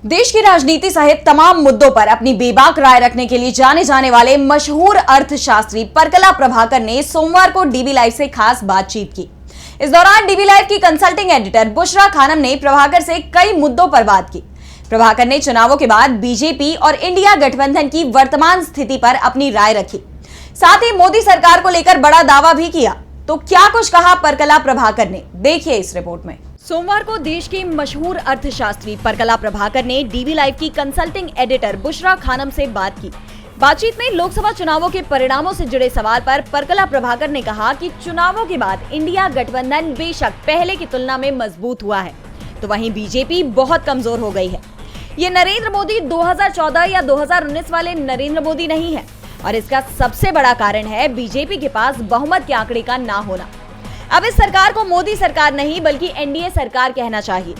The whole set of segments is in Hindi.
देश की राजनीति सहित तमाम मुद्दों पर अपनी बेबाक राय रखने के लिए जाने जाने वाले मशहूर अर्थशास्त्री परकला प्रभाकर ने सोमवार को डीबी लाइव से खास बातचीत की। इस दौरान डीबी लाइव की कंसल्टिंग एडिटर बुशरा खानम ने प्रभाकर से कई मुद्दों पर बात की। प्रभाकर ने चुनावों के बाद बीजेपी और इंडिया गठबंधन की वर्तमान स्थिति पर अपनी राय रखी, साथ ही मोदी सरकार को लेकर बड़ा दावा भी किया। तो क्या कुछ कहा परकला प्रभाकर ने, देखिए इस रिपोर्ट में। सोमवार को देश के मशहूर अर्थशास्त्री परकला प्रभाकर ने डीबी लाइव की कंसल्टिंग एडिटर बुशरा खानम से बात की। बातचीत में लोकसभा चुनावों के परिणामों से जुड़े सवाल पर परकला प्रभाकर ने कहा कि चुनावों के बाद इंडिया गठबंधन बेशक पहले की तुलना में मजबूत हुआ है, तो वहीं बीजेपी बहुत कमजोर हो गई है। ये नरेंद्र मोदी 2014 या 2019 वाले नरेंद्र मोदी नहीं है, और इसका सबसे बड़ा कारण है बीजेपी के पास बहुमत के आंकड़े का ना होना। अब इस सरकार को मोदी सरकार नहीं बल्कि एनडीए सरकार कहना चाहिए।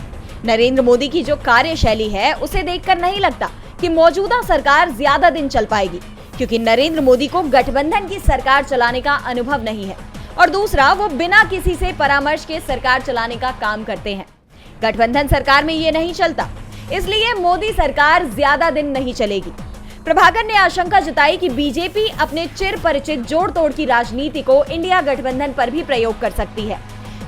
नरेंद्र मोदी की जो कार्यशैली है उसे देखकर नहीं लगता कि मौजूदा सरकार ज्यादा दिन चल पाएगी, क्योंकि नरेंद्र मोदी को गठबंधन की सरकार चलाने का अनुभव नहीं है, और दूसरा वो बिना किसी से परामर्श के सरकार चलाने का काम करते हैं। गठबंधन सरकार में ये नहीं चलता, इसलिए मोदी सरकार ज्यादा दिन नहीं चलेगी। प्रभाकर ने आशंका जताई कि बीजेपी अपने चिर परिचित जोड़ तोड़ की राजनीति को इंडिया गठबंधन पर भी प्रयोग कर सकती है।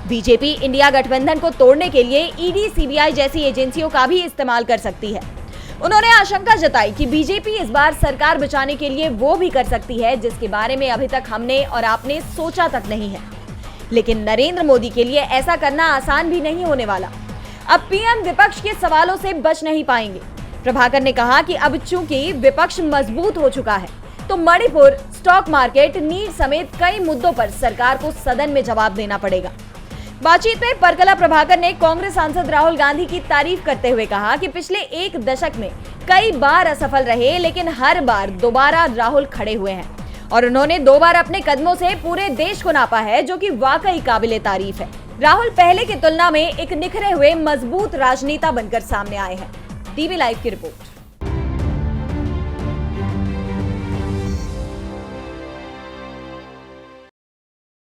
बीजेपी इंडिया गठबंधन को तोड़ने के लिए ईडी, सीबीआई जैसी एजेंसियों का भी इस्तेमाल कर सकती है। उन्होंने आशंका जताई कि बीजेपी इस बार सरकार बचाने के लिए वो भी कर सकती है जिसके बारे में अभी तक हमने और आपने सोचा तक नहीं है। लेकिन नरेंद्र मोदी के लिए ऐसा करना आसान भी नहीं होने वाला। अब पीएम विपक्ष के सवालों से बच नहीं पाएंगे। प्रभाकर ने कहा कि अब चूंकि विपक्ष मजबूत हो चुका है, तो मणिपुर, स्टॉक मार्केट, नीट समेत कई मुद्दों पर सरकार को सदन में जवाब देना पड़ेगा। बातचीत में परकला प्रभाकर ने कांग्रेस सांसद राहुल गांधी की तारीफ करते हुए कहा कि पिछले एक दशक में कई बार असफल रहे, लेकिन हर बार दोबारा राहुल खड़े हुए हैं, और उन्होंने 2 बार अपने कदमों से पूरे देश को नापा है, जो कि वाकई काबिले तारीफ है। राहुल पहले की तुलना में एक निखरे हुए मजबूत राजनेता बनकर सामने आए हैं। डीबी लाइव की रिपोर्ट।